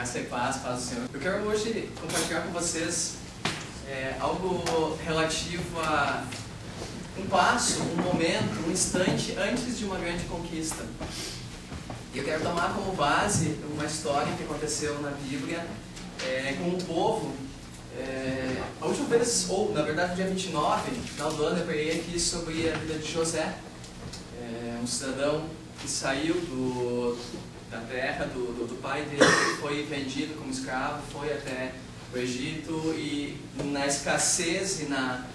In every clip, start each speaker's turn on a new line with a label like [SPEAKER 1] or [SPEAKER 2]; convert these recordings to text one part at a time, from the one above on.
[SPEAKER 1] Graça e paz do Senhor. Eu quero hoje compartilhar com vocês algo relativo a um passo, um momento, um instante antes de uma grande conquista. E eu quero tomar como base uma história que aconteceu na Bíblia com o povo. A última vez, ou na verdade no dia 29, no final do ano, eu preguei aqui sobre a vida de José, um cidadão que saiu da terra do pai dele, foi vendido como escravo, foi até o Egito, e na escassez e na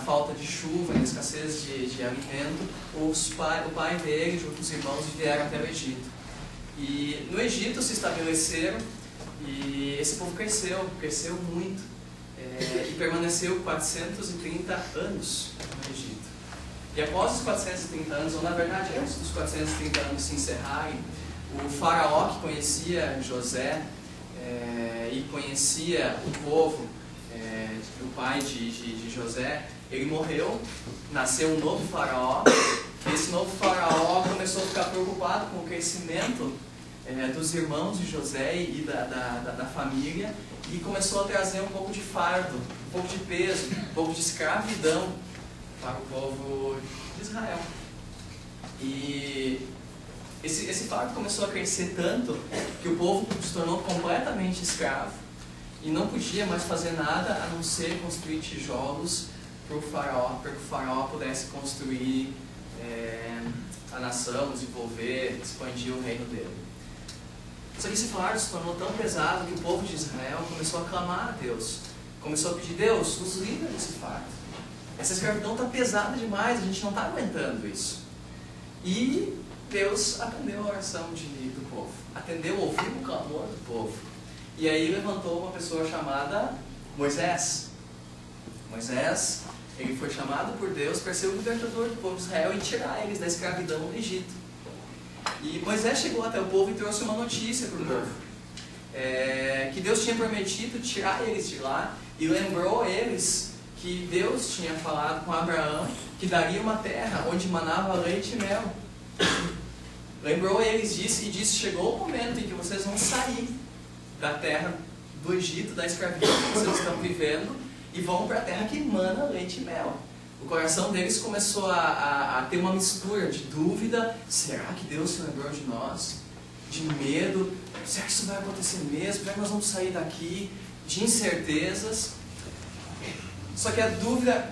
[SPEAKER 1] falta de chuva, na escassez de alimento, o pai dele, junto com os irmãos, vieram até o Egito. E no Egito se estabeleceram, e esse povo cresceu muito, e permaneceu 430 anos no Egito. E após os 430 anos, ou na verdade antes dos 430 anos se encerrarem, o faraó que conhecia José e conhecia o povo, o pai de José, ele morreu, nasceu um novo faraó. Esse novo faraó começou a ficar preocupado com o crescimento dos irmãos de José e da família, e começou a trazer um pouco de fardo, um pouco de peso, um pouco de escravidão para o povo de Israel. E esse fardo começou a crescer tanto que o povo se tornou completamente escravo e não podia mais fazer nada a não ser construir tijolos para que o faraó pudesse construir a nação, desenvolver, expandir o reino dele. Só que esse fardo se tornou tão pesado que o povo de Israel começou a clamar a Deus, começou a pedir: Deus, nos livra desse fardo. Essa escravidão está pesada demais, a gente não está aguentando isso. E Deus atendeu a oração do povo, ouviu o clamor do povo. E aí levantou uma pessoa chamada Moisés. Moisés, ele foi chamado por Deus para ser o libertador do povo de Israel e tirar eles da escravidão no Egito. E Moisés chegou até o povo e trouxe uma notícia para o povo, que Deus tinha prometido tirar eles de lá, e lembrou eles que Deus tinha falado com Abraão que daria uma terra onde manava leite e mel. Lembrou eles disso e disse: chegou o momento em que vocês vão sair da terra do Egito, da escravidão que vocês estão vivendo, e vão para a terra que mana leite e mel. O coração deles começou a ter uma mistura de dúvida: será que Deus se lembrou de nós? De medo: será que isso vai acontecer mesmo? Será que nós vamos sair daqui? De incertezas. Só que a dúvida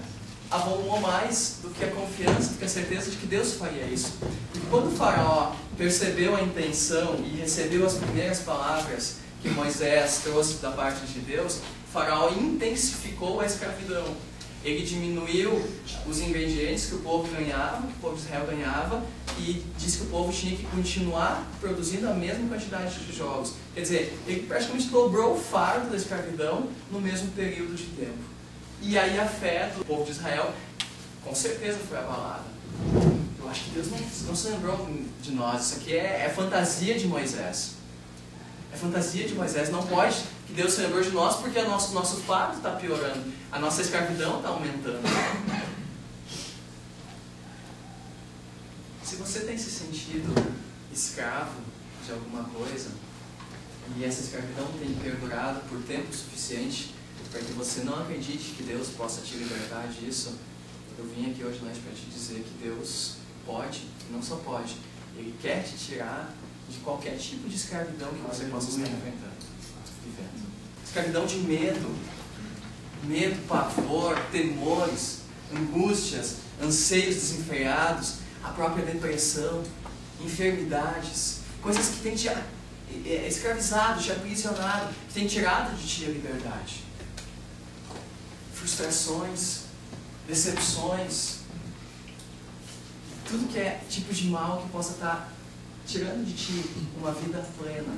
[SPEAKER 1] avolumou mais do que a confiança, do que a certeza de que Deus faria isso. Porque quando o faraó percebeu a intenção e recebeu as primeiras palavras que Moisés trouxe da parte de Deus, o faraó intensificou a escravidão. Ele diminuiu os ingredientes que o povo ganhava, que o povo de Israel ganhava, e disse que o povo tinha que continuar produzindo a mesma quantidade de tijolos. Quer dizer, ele praticamente dobrou o fardo da escravidão no mesmo período de tempo. E aí a fé do povo de Israel com certeza foi abalada. Eu acho que Deus não se lembrou de nós. Isso aqui é fantasia de Moisés. É fantasia de Moisés. Não pode que Deus se lembrou de nós, porque o nosso fardo está piorando. A nossa escravidão está aumentando. Se você tem se sentido escravo de alguma coisa, e essa escravidão tem perdurado por tempo suficiente para que você não acredite que Deus possa te libertar disso, eu vim aqui hoje para te dizer que Deus pode, e não só pode, Ele quer te tirar de qualquer tipo de escravidão que você possa estar vivendo. Escravidão de medo, pavor, temores, angústias, anseios desenfreados, a própria depressão, enfermidades, coisas que têm te escravizado, te aprisionado, que têm tirado de ti a liberdade. Frustrações, decepções, tudo que é tipo de mal que possa estar tirando de ti uma vida plena.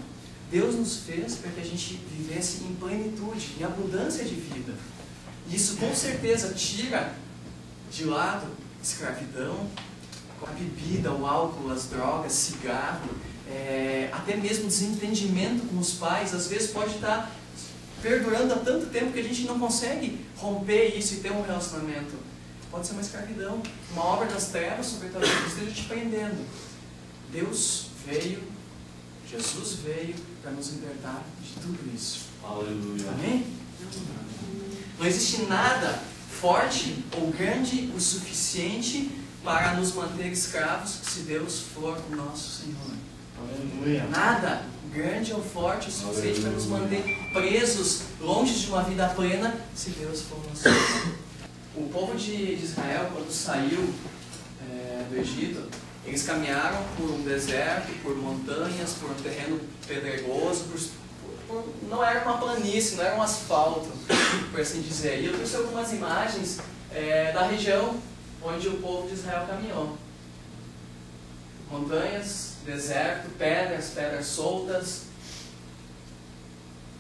[SPEAKER 1] Deus nos fez para que a gente vivesse em plenitude, em abundância de vida. E isso com certeza tira de lado escravidão, a bebida, o álcool, as drogas, cigarro, até mesmo desentendimento com os pais. Às vezes pode estar perdurando há tanto tempo que a gente não consegue romper isso e ter um relacionamento. Pode ser uma escravidão, uma obra das trevas sobre a tua vida que esteja te prendendo. Deus veio, Jesus veio para nos libertar de tudo isso.
[SPEAKER 2] Aleluia.
[SPEAKER 1] Amém? Não existe nada forte ou grande o suficiente para nos manter escravos se Deus for o nosso Senhor.
[SPEAKER 2] Aleluia.
[SPEAKER 1] Nada grande ou forte o suficiente para nos manter presos, longe de uma vida plena, se Deus for o nosso Senhor. O povo de Israel, quando saiu do Egito, eles caminharam por um deserto, por montanhas, por um terreno pedregoso, não era uma planície, não era um asfalto, por assim dizer. E eu trouxe algumas imagens da região onde o povo de Israel caminhou. Montanhas, deserto, pedras soltas,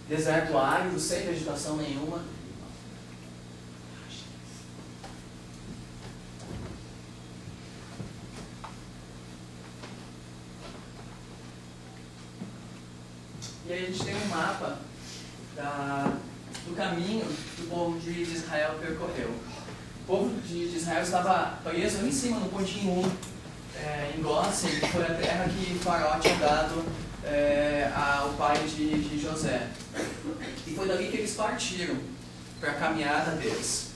[SPEAKER 1] deserto árido, sem vegetação nenhuma. E aí a gente tem um mapa do caminho que o povo de Israel percorreu. O povo de Israel estava preso ali em cima, no pontinho 1, em Gósen, que foi a terra que Faraó tinha dado ao pai de José. E foi dali que eles partiram para a caminhada deles.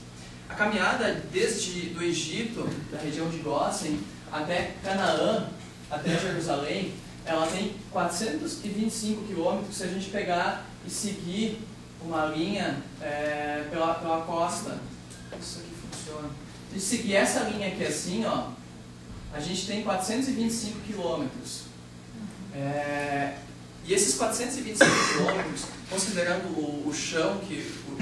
[SPEAKER 1] A caminhada desde do Egito, da região de Gósen, até Canaã, até Jerusalém, ela tem 425 quilômetros se a gente pegar e seguir uma linha pela costa. Isso aqui funciona. Se a gente seguir essa linha aqui assim, ó, a gente tem 425 quilômetros. E esses 425 quilômetros, considerando o chão,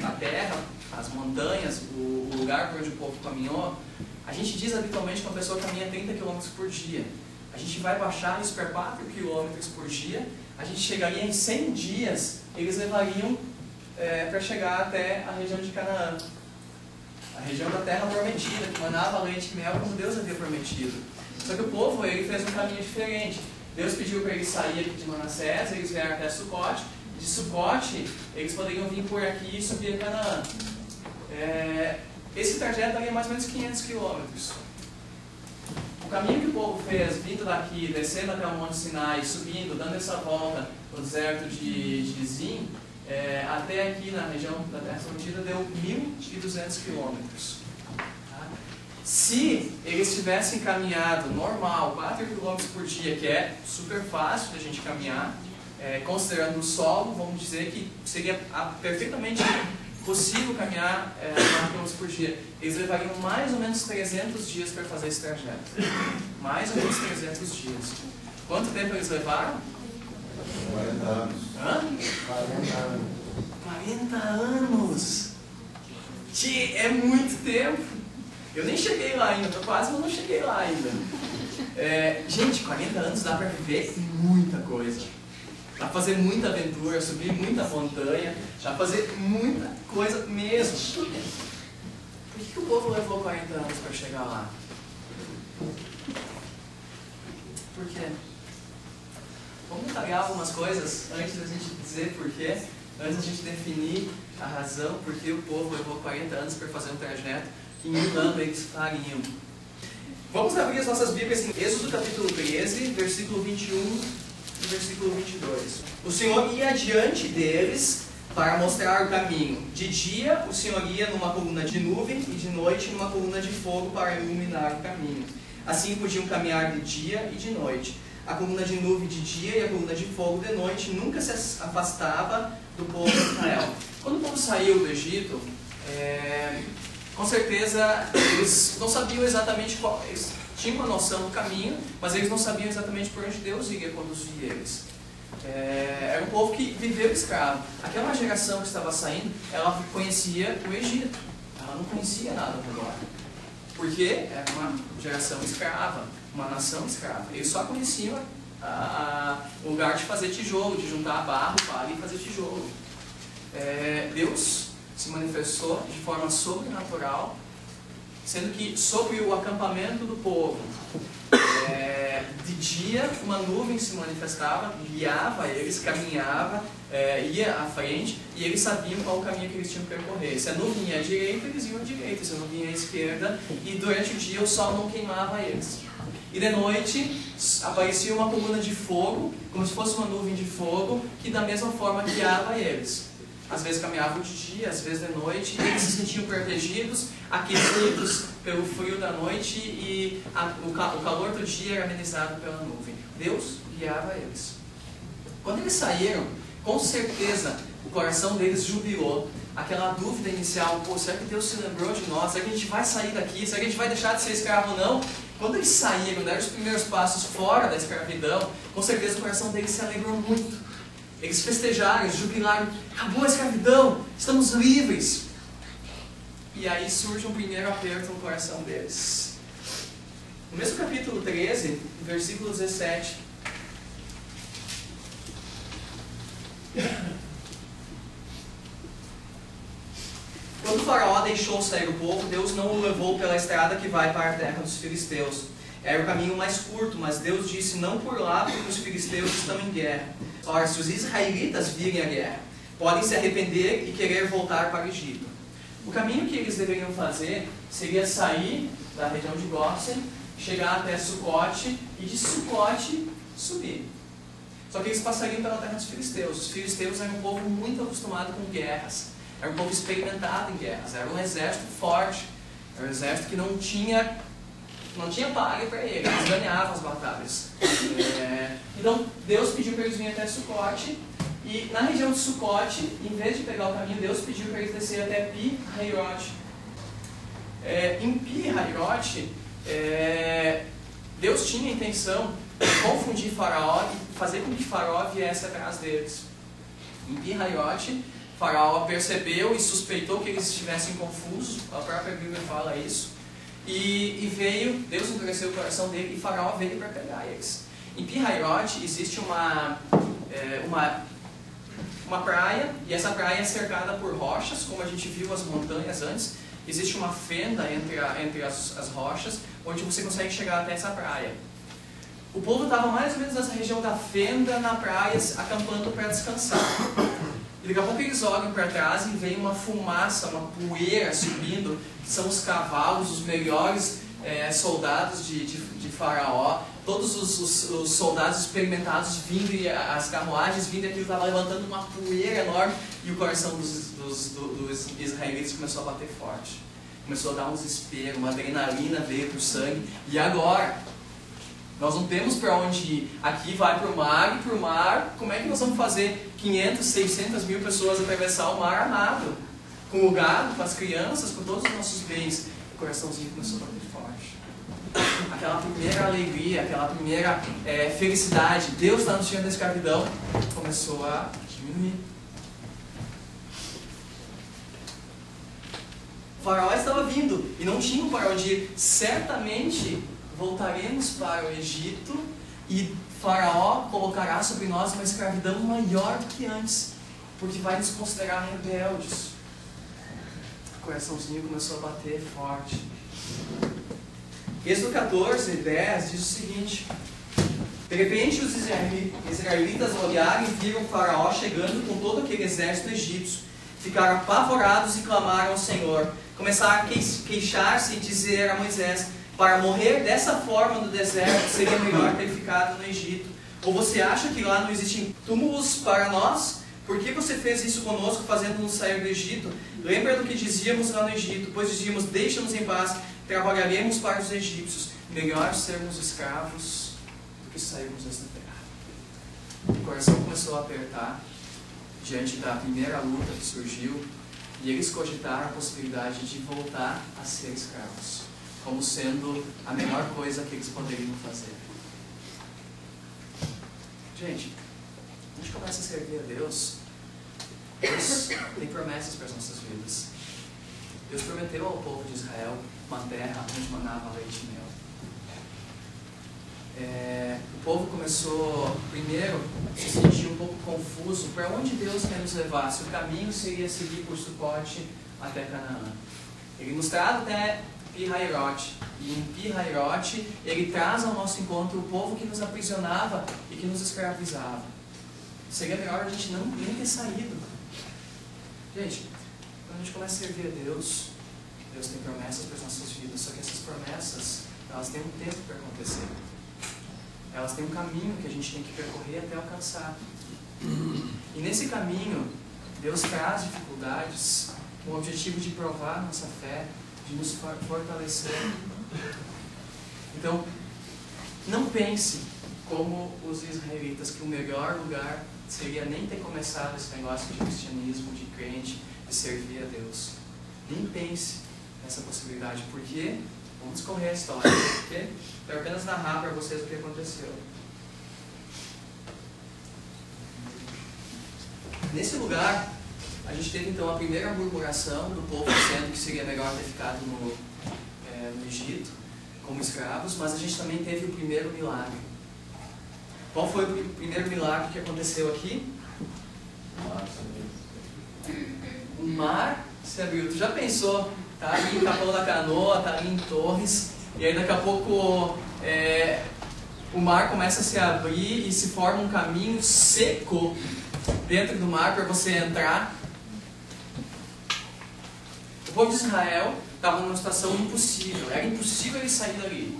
[SPEAKER 1] a terra, as montanhas, o lugar por onde o povo caminhou, a gente diz habitualmente que uma pessoa caminha 30 quilômetros por dia. A gente vai baixar isso para 4 km por dia, a gente chegaria em 100 dias, eles levariam para chegar até a região de Canaã, a região da terra prometida, que manava leite e mel como Deus havia prometido. Só que o povo ele fez um caminho diferente. Deus pediu para eles saírem aqui de Manassés, eles vieram até Sucote, de Sucote eles poderiam vir por aqui e subir a Canaã. Esse trajeto daria mais ou menos 500 quilômetros. O caminho que o povo fez, vindo daqui, descendo até o Monte Sinai, subindo, dando essa volta no deserto de Zin, até aqui na região da Terra Prometida, deu 1.200 quilômetros. Tá? Se eles tivessem caminhado normal, 4 quilômetros por dia, que é super fácil de a gente caminhar, considerando o solo, vamos dizer que seria perfeitamente possível caminhar 4 km por dia. Eles levariam mais ou menos 300 dias para fazer esse trajeto. Mais ou menos 300 dias. Quanto tempo eles levaram?
[SPEAKER 2] 40 anos.
[SPEAKER 1] Hã?
[SPEAKER 2] 40 anos.
[SPEAKER 1] 40 anos! É muito tempo! Eu nem cheguei lá ainda, tô quase, mas não cheguei lá ainda. Gente, 40 anos dá para viver muita coisa. Dá para fazer muita aventura, subir muita montanha, dá para fazer muita coisa mesmo. Por que o povo levou 40 anos para chegar lá? Por quê? Vamos detalhar algumas coisas antes da gente dizer por quê, antes da gente definir a razão por que o povo levou 40 anos para fazer um trajeto que em 1 ano eles fariam. Vamos abrir as nossas Bíblias em Êxodo capítulo 13, versículo 21 e versículo 22. O Senhor ia adiante deles para mostrar o caminho. De dia, o Senhor ia numa coluna de nuvem e de noite numa coluna de fogo para iluminar o caminho. Assim podiam caminhar de dia e de noite. A coluna de nuvem de dia e a coluna de fogo de noite nunca se afastava do povo de Israel. Quando o povo saiu do Egito, com certeza eles não sabiam exatamente qual... Eles tinham uma noção do caminho, mas eles não sabiam exatamente por onde Deus iria conduzir eles. Era um povo que viveu escravo. Aquela geração que estava saindo, ela conhecia o Egito. Ela não conhecia nada ao redor. Porque era uma geração escrava, uma nação escrava. Eles só conheciam o lugar de fazer tijolo, de juntar barro, palha e fazer tijolo. Deus se manifestou de forma sobrenatural, sendo que sobre o acampamento do povo, de dia uma nuvem se manifestava, guiava eles, caminhava, ia à frente, e eles sabiam qual o caminho que eles tinham que percorrer. Se a nuvem ia à direita, eles iam à direita, se a nuvem ia à esquerda, e durante o dia o sol não queimava eles. E de noite aparecia uma coluna de fogo, como se fosse uma nuvem de fogo, que da mesma forma guiava eles. Às vezes caminhavam de dia, às vezes de noite, e eles se sentiam protegidos, aquecidos pelo frio da noite, e o calor do dia era amenizado pela nuvem. Deus guiava eles. Quando eles saíram, com certeza o coração deles jubilou. Aquela dúvida inicial, pô, será que Deus se lembrou de nós? Será que a gente vai sair daqui? Será que a gente vai deixar de ser escravo ou não? Quando eles saíram, deram os primeiros passos fora da escravidão, com certeza o coração deles se alegrou muito. Eles festejaram, eles jubilaram, acabou a escravidão, estamos livres. E aí surge um primeiro aperto no coração deles. No mesmo capítulo 13, versículo 17. Quando o faraó deixou sair o povo, Deus não o levou pela estrada que vai para a terra dos filisteus. Era o caminho mais curto, mas Deus disse, não por lá, porque os filisteus estão em guerra. Ora, se os israelitas virem a guerra, podem se arrepender e querer voltar para o Egito. O caminho que eles deveriam fazer seria sair da região de Gósen, chegar até Sucote e de Sucote subir. Só que eles passariam pela terra dos filisteus. Os filisteus eram um povo muito acostumado com guerras. Era um povo experimentado em guerras. Era um exército forte. Era um exército que não tinha paga para eles. Eles ganhavam as batalhas. Então, Deus pediu para eles virem até Sucote. E na região de Sucote, em vez de pegar o caminho, Deus pediu para eles descerem até Pi-Hairote. Em Pi-Hairote, Deus tinha a intenção de confundir Faraó e fazer com que Faraó viesse atrás deles. Em Pi-Hairote, Faraó percebeu e suspeitou que eles estivessem confusos, a própria Bíblia fala isso, e veio, Deus endureceu o coração dele e Faraó veio para pegar eles. Em Pi-Hairote existe uma praia, e essa praia é cercada por rochas, como a gente viu as montanhas antes. Existe uma fenda entre as rochas, onde você consegue chegar até essa praia. O povo estava mais ou menos nessa região da fenda, na praia, acampando para descansar. E daqui a pouco eles olham para trás e vem uma fumaça, uma poeira subindo, que são os cavalos, os melhores soldados de Faraó, todos os soldados experimentados vindo, e as carruagens vindo, e aquilo estava levantando uma poeira enorme, e o coração dos israelitas começou a bater forte. Começou a dar um desespero, uma adrenalina veio para o sangue, e agora? Nós não temos para onde ir. Aqui vai para o mar, e para o mar, como é que nós vamos fazer 500, 600 mil pessoas atravessar o mar a nado? Com o gado, com as crianças, com todos os nossos bens. O coraçãozinho começou a bater forte. Aquela primeira alegria, aquela primeira felicidade, Deus está nos tirando da escravidão, começou a diminuir. O faraó estava vindo e não tinha para onde ir. Certamente voltaremos para o Egito e Faraó colocará sobre nós uma escravidão maior do que antes, porque vai nos considerar rebeldes. O coraçãozinho começou a bater forte. Êxodo 14, 10 diz o seguinte: de repente os israelitas olharam e viram Faraó chegando com todo aquele exército egípcio. Ficaram apavorados e clamaram ao Senhor. Começaram a queixar-se e dizer a Moisés: para morrer dessa forma no deserto seria melhor ter ficado no Egito. Ou você acha que lá não existem túmulos para nós? Por que você fez isso conosco, fazendo-nos sair do Egito? Lembra do que dizíamos lá no Egito, pois dizíamos: deixa-nos em paz, trabalharemos para os egípcios. Melhor sermos escravos do que sairmos desta terra. O coração começou a apertar diante da primeira luta que surgiu, e eles cogitaram a possibilidade de voltar a ser escravos, como sendo a melhor coisa que eles poderiam fazer. Gente, a gente começa a servir a Deus, Deus tem promessas para as nossas vidas. Deus prometeu ao povo de Israel uma terra onde manava leite e mel. O povo começou, primeiro, a se sentir um pouco confuso. Para onde Deus quer nos levar? Se o caminho seria seguir por Sucote até Canaã. Ele nos traz até Pi-Hairote. E em Pi-Hairote, ele traz ao nosso encontro o povo que nos aprisionava e que nos escravizava. Seria melhor a gente nem ter saído. Gente, quando a gente começa a servir a Deus, Deus tem promessas para as nossas vidas, só que essas promessas elas têm um tempo para acontecer. Elas têm um caminho que a gente tem que percorrer até alcançar. E nesse caminho, Deus traz dificuldades com o objetivo de provar nossa fé, de nos fortalecer. Então, não pense como os israelitas que o melhor lugar seria nem ter começado esse negócio de cristianismo, de crente, de servir a Deus. Nem pense nessa possibilidade, porque vamos discorrer a história, porque eu apenas narrar para vocês o que aconteceu. Nesse lugar, a gente teve então a primeira murmuração do povo dizendo que seria melhor ter ficado no Egito como escravos, mas a gente também teve o primeiro milagre. Qual foi o primeiro milagre que aconteceu aqui? O mar se abriu. Tu já pensou? Tá ali em Capão da Canoa, tá ali em Torres, e aí daqui a pouco o mar começa a se abrir e se forma um caminho seco dentro do mar para você entrar. O povo de Israel estava numa situação impossível, era impossível ele sair dali.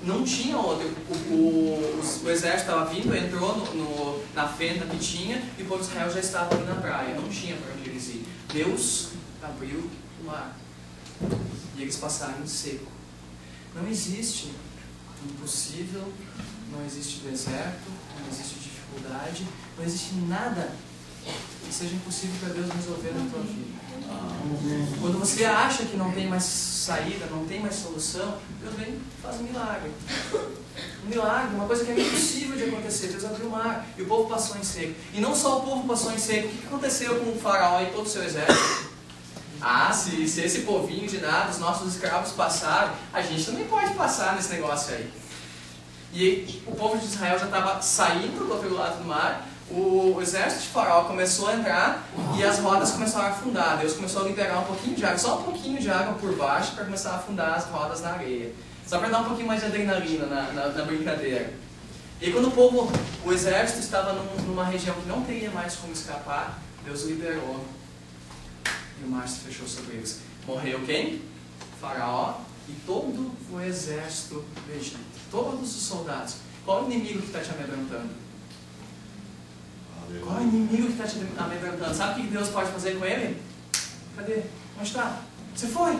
[SPEAKER 1] Não tinha outro. O exército estava vindo, entrou na fenda que tinha e o povo de Israel já estava ali na praia. Não tinha para onde eles ir. Deus abriu o mar e eles passaram em seco. Não existe impossível, não existe deserto, não existe dificuldade, não existe nada que seja impossível para Deus resolver na tua vida. Quando você acha que não tem mais saída, não tem mais solução, Deus vem e faz um milagre. Um milagre, uma coisa que é impossível de acontecer. Deus abriu o mar e o povo passou em seco. E não só o povo passou em seco, o que aconteceu com o faraó e todo o seu exército? Se esse povinho de nada, os nossos escravos passaram, a gente também pode passar nesse negócio aí. E aí, o povo de Israel já estava saindo do outro lado do mar. O exército de faraó começou a entrar e as rodas começaram a afundar. Deus começou a liberar um pouquinho de água, só um pouquinho de água por baixo para começar a afundar as rodas na areia. Só para dar um pouquinho mais de adrenalina na brincadeira. E aí, quando o exército estava numa região que não teria mais como escapar, Deus liberou. E o mar se fechou sobre eles. Morreu quem? Faraó e todo o exército do Egito. Todos os soldados. Qual é o inimigo que está te amedrontando? Qual é o inimigo que está te amedrontando? Sabe o que Deus pode fazer com ele? Cadê? Onde está? Você foi?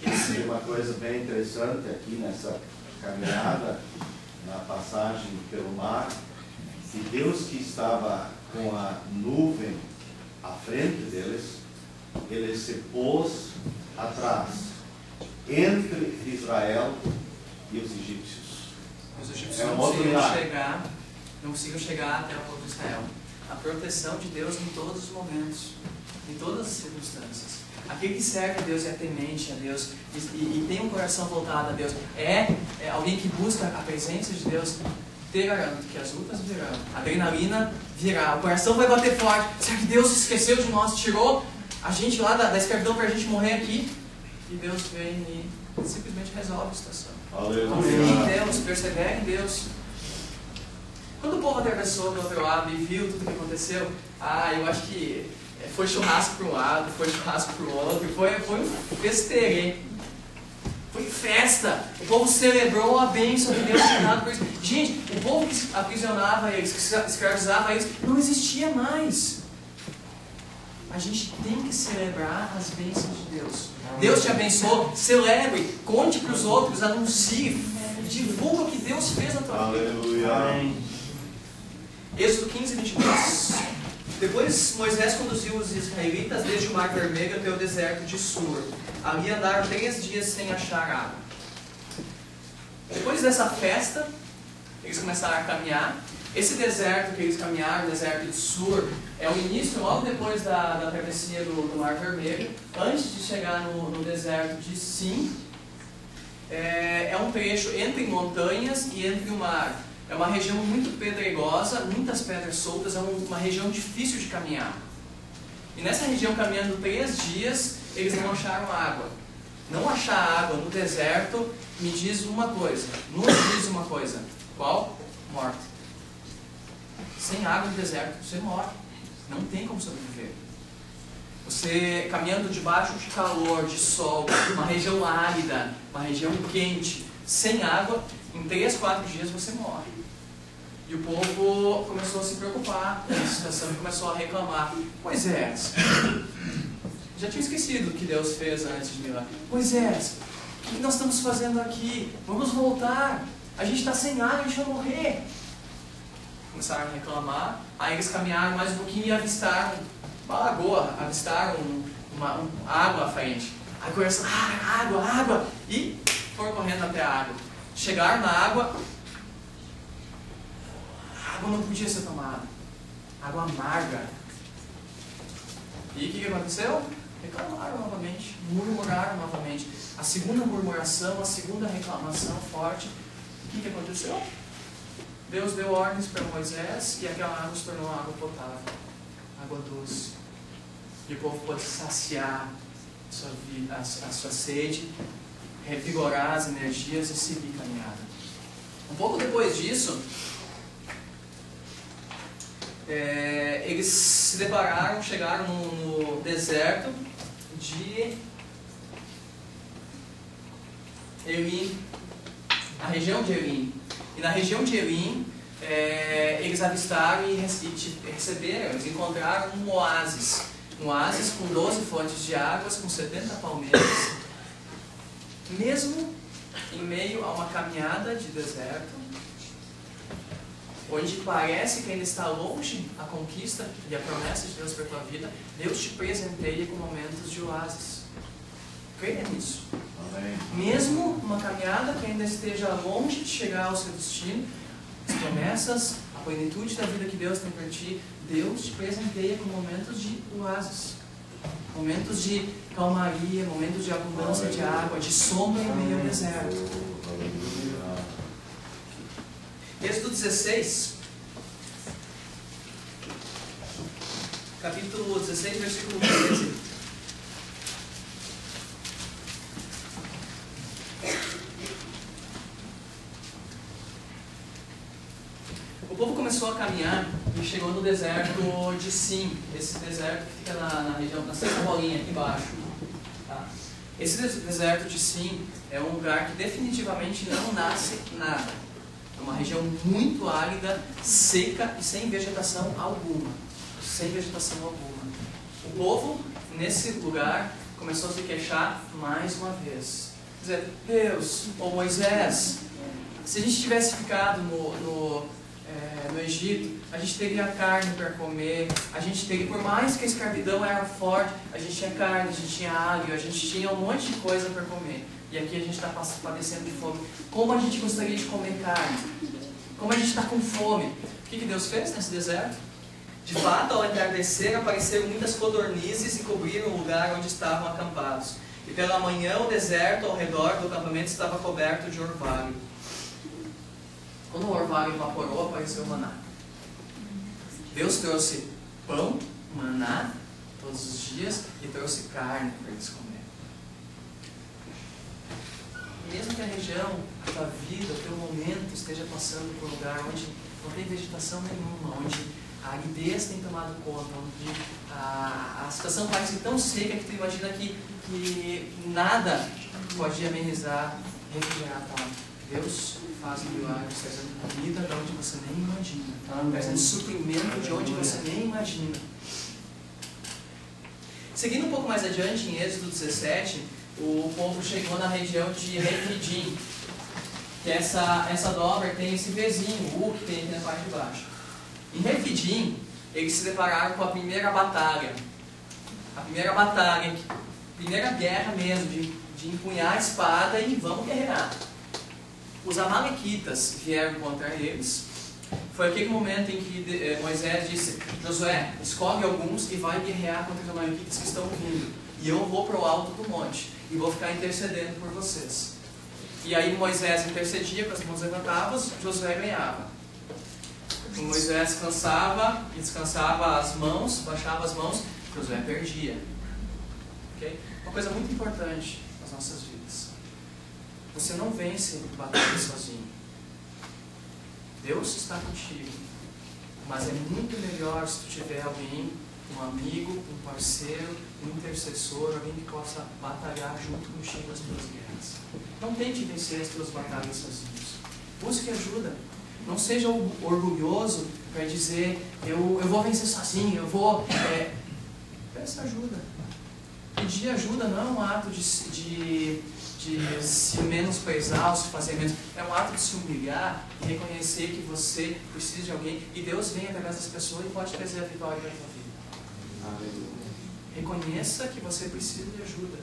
[SPEAKER 2] Tem uma coisa bem interessante aqui nessa caminhada, na passagem pelo mar, que Deus que estava com a nuvem à frente deles, ele se pôs atrás, entre Israel e os egípcios.
[SPEAKER 1] Os egípcios não conseguiam chegar até o povo de Israel. A proteção de Deus em todos os momentos, em todas as circunstâncias. Aquele que serve a Deus e é temente a Deus e tem um coração voltado a Deus, é alguém que busca a presença de Deus. Te garanto que as lutas virão, a adrenalina virá, o coração vai bater forte. Será que Deus esqueceu de nós, tirou a gente lá da escravidão para a gente morrer aqui? E Deus vem e simplesmente resolve a situação. Confie em Deus, persevere em Deus. Quando o povo atravessou do outro lado e viu tudo o que aconteceu, eu acho que foi churrasco para um lado, foi churrasco para o outro, foi um festeirê. Foi festa. O povo celebrou a bênção que Deus tinha dado por isso. Gente, o povo que aprisionava eles, que escravizava eles, não existia mais. A gente tem que celebrar as bênçãos de Deus. Deus te abençoou, celebre, conte para os outros, anuncie, divulga o que Deus fez na tua vida.
[SPEAKER 2] Aleluia.
[SPEAKER 1] Êxodo 15, 22. Depois Moisés conduziu os israelitas desde o Mar Vermelho até o deserto de Sur. Ali andaram 3 dias sem achar água. Depois dessa festa, eles começaram a caminhar. Esse deserto que eles caminharam, o deserto de Sur, é o início, logo depois da travessia do Mar Vermelho, antes de chegar no deserto de Sim. É um trecho entre montanhas e entre o mar. É uma região muito pedregosa, muitas pedras soltas, é uma região difícil de caminhar. E nessa região, caminhando 3 dias, eles não acharam água. Não achar água no deserto me diz uma coisa, nos diz uma coisa. Qual? Morte. Sem água no deserto, você morre. Não tem como sobreviver. Você caminhando debaixo de calor, de sol, uma região árida, uma região quente, sem água, em 3, 4 dias você morre. E o povo começou a se preocupar com essa situação e começou a reclamar. Moisés, já tinha esquecido o que Deus fez antes de mim lá. Moisés, o que nós estamos fazendo aqui? Vamos voltar. A gente está sem água, a gente vai morrer. Começaram a reclamar. Aí eles caminharam mais um pouquinho e avistaram uma lagoa, avistaram uma água à frente. Aí começaram, água, e foram correndo até a água. Chegaram na água, a água não podia ser tomada. Água amarga. E o que aconteceu? Reclamaram novamente, murmuraram novamente. A segunda murmuração, a segunda reclamação forte. O que aconteceu? Deus deu ordens para Moisés e aquela água se tornou água potável, água doce. E o povo pôde saciar a sua sede, revigorar as energias e seguir caminhada. Um pouco depois disso, eles se depararam, chegaram no deserto de Elim, na região de Elim. E na região de Elim, eles avistaram e receberam, eles encontraram um oásis. Um oásis com 12 fontes de águas, com 70 palmeiras. Mesmo em meio a uma caminhada de deserto, onde parece que ainda está longe a conquista e a promessa de Deus para a tua vida, Deus te presenteia com momentos de oásis. Creia nisso.
[SPEAKER 2] Amém.
[SPEAKER 1] Mesmo uma caminhada que ainda esteja longe de chegar ao seu destino, as promessas, a plenitude da vida que Deus tem para ti, Deus te presenteia com momentos de oásis. Momentos de calmaria, momentos de abundância de água, de sombra em meio ao deserto. Êxodo 16, capítulo 16, versículo 13. O povo começou a caminhar e chegou no deserto de Sim, esse deserto que fica na região, na sexta bolinha aqui embaixo. Tá? Esse deserto de Sim é um lugar que definitivamente não nasce nada. É uma região muito árida, seca e sem vegetação alguma. Sem vegetação alguma. O povo, nesse lugar, começou a se queixar mais uma vez. Dizer, Deus, ou Moisés, se a gente tivesse ficado no Egito, a gente teria carne para comer, a gente teria, por mais que a escravidão era forte, a gente tinha carne, a gente tinha alho, a gente tinha um monte de coisa para comer. E aqui a gente está padecendo de fome. Como a gente gostaria de comer carne? Como a gente está com fome? O que Deus fez nesse deserto? De fato, ao entardecer, apareceram muitas codornizes e cobriram o lugar onde estavam acampados. E pela manhã, o deserto ao redor do acampamento estava coberto de orvalho. Quando o orvalho evaporou, apareceu o maná. Deus trouxe pão, maná, todos os dias, e trouxe carne para eles comerem. Mesmo que a região, a tua vida, o teu momento esteja passando por um lugar onde não tem vegetação nenhuma, onde a aridez tem tomado conta, onde a situação parece tão seca que tu imagina que nada pode amenizar, refrigerar a tua alma. Deus faz milagres, trazendo comida de onde você nem imagina, trazendo suprimento de onde você nem imagina. Seguindo um pouco mais adiante, em Êxodo 17, o povo chegou na região de Refidim, que essa dobra tem esse vizinho, o que tem aqui na parte de baixo. Em Refidim, eles se depararam com a primeira batalha. A primeira guerra mesmo, de empunhar a espada e vamos guerrear. Os amalequitas vieram contra eles. Foi aquele momento em que Moisés disse, Josué, escolhe alguns e vai guerrear contra os amalequitas que estão vindo. E eu vou para o alto do monte e vou ficar intercedendo por vocês. E aí Moisés intercedia, com as mãos levantadas, Josué ganhava. E Moisés cansava e descansava as mãos, baixava as mãos, Josué perdia. Okay? Uma coisa muito importante nas nossas vidas. Você não vence batalha sozinho. Deus está contigo. Mas é muito melhor se tu tiver alguém um amigo, um parceiro, um intercessor, alguém que possa batalhar junto contigo as tuas guerras. Não tente vencer as tuas batalhas sozinhos. Busque ajuda. Não seja orgulhoso para dizer, eu vou vencer sozinho, eu vou... Peça ajuda. Pedir ajuda não é um ato de se menosprezar ou se fazer menos. É um ato de se humilhar e reconhecer que você precisa de alguém. E Deus vem através das pessoas e pode trazer a vitória para a sua vida. Reconheça que você precisa de ajuda.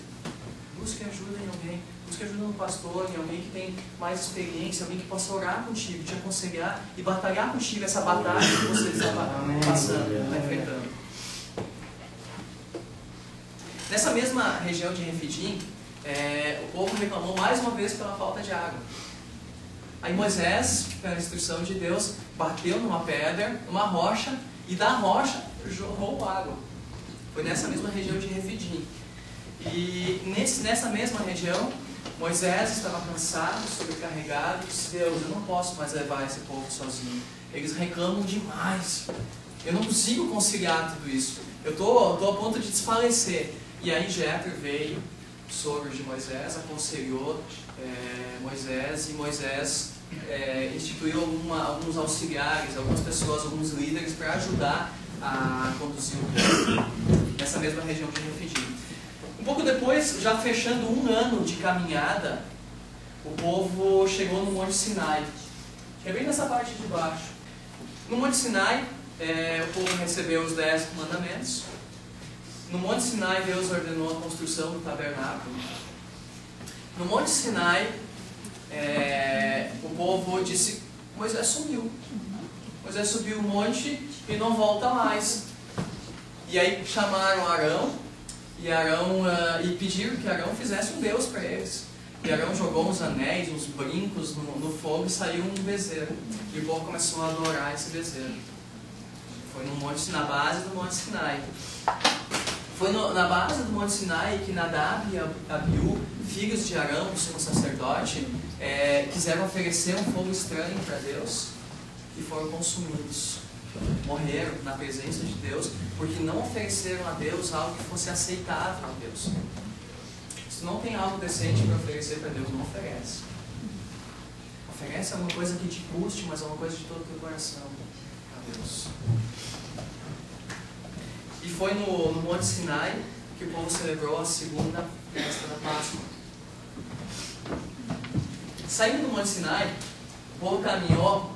[SPEAKER 1] Busque ajuda em alguém. Busque ajuda no pastor, em alguém que tem mais experiência, alguém que possa orar contigo, te aconselhar e batalhar contigo essa batalha que você está passando, está enfrentando. Nessa mesma região de Refidim, o povo reclamou mais uma vez pela falta de água. Aí Moisés, pela instrução de Deus, bateu numa pedra, numa rocha, e da rocha jorrou água. Foi nessa mesma região de Refidim. E nessa mesma região, Moisés estava cansado, sobrecarregado, e disse: Deus, eu não posso mais levar esse povo sozinho. Eles reclamam demais. Eu não consigo conciliar tudo isso. Eu estou a ponto de desfalecer. E aí Jetro veio, sogro de Moisés, aconselhou Moisés, e Moisés instituiu alguns auxiliares, algumas pessoas, alguns líderes para ajudar a conduzir o povo nessa mesma região de Refidim. Um pouco depois, já fechando um ano de caminhada, o povo chegou no Monte Sinai, que é bem nessa parte de baixo. No Monte Sinai, o povo recebeu os 10 mandamentos. No Monte Sinai, Deus ordenou a construção do tabernáculo. No Monte Sinai, o povo disse: Moisés sumiu. Moisés subiu o monte e não volta mais. E aí chamaram Arão e pediram que Arão fizesse um Deus para eles. E Arão jogou uns anéis, uns brincos no fogo e saiu um bezerro. E o povo começou a adorar esse bezerro. Foi na base do Monte Sinai. Foi na base do Monte Sinai que Nadab e Abiú, filhos de Arão, o sumo sacerdote, quiseram oferecer um fogo estranho para Deus e foram consumidos. Morreram na presença de Deus porque não ofereceram a Deus algo que fosse aceitável a Deus. Se não tem algo decente para oferecer para Deus, não oferece. Oferece alguma coisa que te custe, mas é uma coisa de todo o teu coração a Deus. E foi no Monte Sinai que o povo celebrou a segunda festa da Páscoa. Saindo do Monte Sinai, o povo caminhou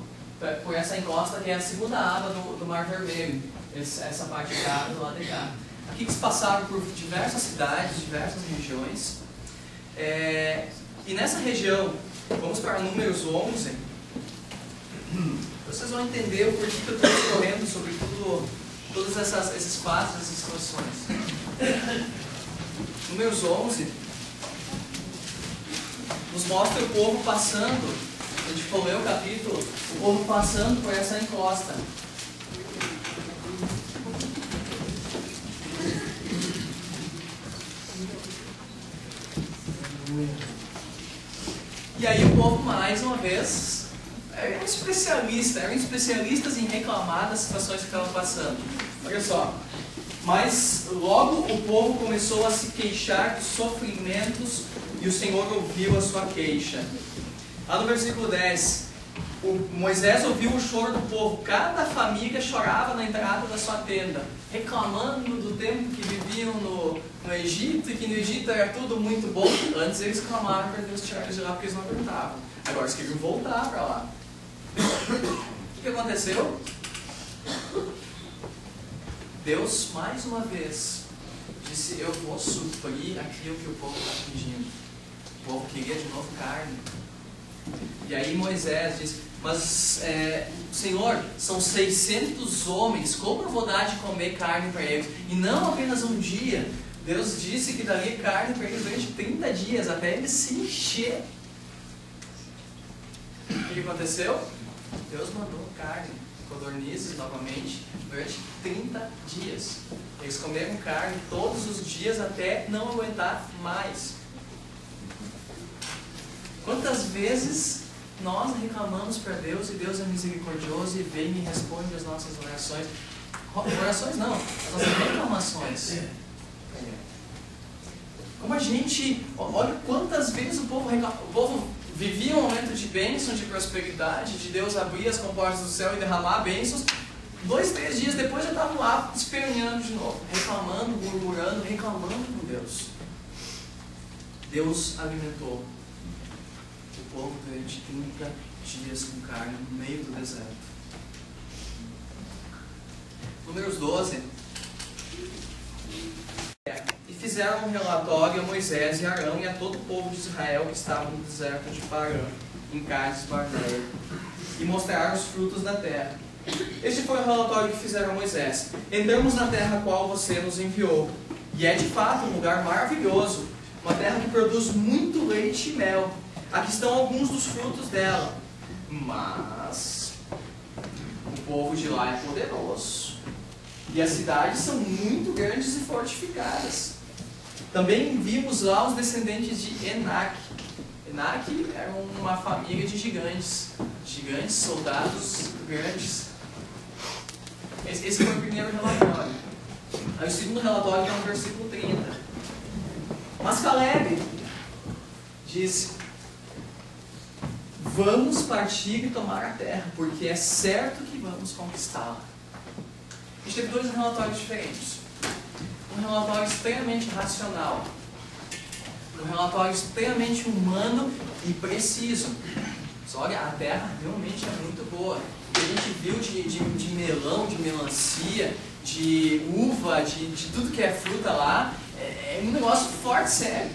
[SPEAKER 1] por essa encosta que é a segunda aba do Mar Vermelho, essa parte cá do lado de cá. Aqui eles passaram por diversas cidades, diversas regiões. E nessa região, vamos para Números 11, vocês vão entender o porquê que eu estou escorrendo sobre todos esses quadros, essas situações. Números 11 nos mostra o povo passando, a gente for ler o capítulo, o povo passando por essa encosta. E aí o povo, mais uma vez, eram especialistas em reclamar das situações que estavam passando. Olha só. Mas logo o povo começou a se queixar dos sofrimentos e o Senhor ouviu a sua queixa. Lá no versículo 10, Moisés ouviu o choro do povo. Cada família chorava na entrada da sua tenda, reclamando do tempo que viviam no Egito, e que no Egito era tudo muito bom. Antes eles clamaram para Deus tirar eles de lá porque eles não aguentavam. Agora eles queriam voltar para lá. O que aconteceu? Deus, mais uma vez, disse: eu vou suprir aquilo que o povo está pedindo. O povo queria de novo carne. E aí Moisés disse: mas Senhor, são 600 homens, como eu vou dar de comer carne para eles? E não apenas um dia. Deus disse que daria carne para eles durante 30 dias, até eles se encher. O que aconteceu? Deus mandou carne, codornizes novamente, durante 30 dias. Eles comeram carne todos os dias até não aguentar mais. Quantas vezes nós reclamamos para Deus e Deus é misericordioso e vem e responde as nossas orações? Orações não, as nossas reclamações. Como a gente, olha quantas vezes o povo vivia um momento de bênção, de prosperidade, de Deus abrir as comportas do céu e derramar bênçãos. 2, 3 dias depois já estavam lá esperneando de novo, reclamando, murmurando, reclamando com Deus. Deus alimentou o povo durante 30 dias com carne no meio do deserto. Números 12. E fizeram um relatório a Moisés e Arão e a todo o povo de Israel que estava no deserto de Parã, em Cádiz Barneia, e mostraram os frutos da terra. Este foi o relatório que fizeram a Moisés. Entramos na terra a qual você nos enviou, e é de fato um lugar maravilhoso, uma terra que produz muito leite e mel. Aqui estão alguns dos frutos dela. Mas o povo de lá é poderoso, e as cidades são muito grandes e fortificadas. Também vimos lá os descendentes de Enac. Enac era uma família de gigantes, soldados grandes. Esse foi o primeiro relatório. Aí o segundo relatório está no versículo 30. Mas Caleb disse: vamos partir e tomar a terra, porque é certo que vamos conquistá-la. A gente teve 2 relatórios diferentes. Um relatório extremamente racional, um relatório extremamente humano e preciso. Mas olha, a terra realmente é muito boa. O que a gente viu de melão, de melancia, de uva, de tudo que é fruta lá, é um negócio forte, sério.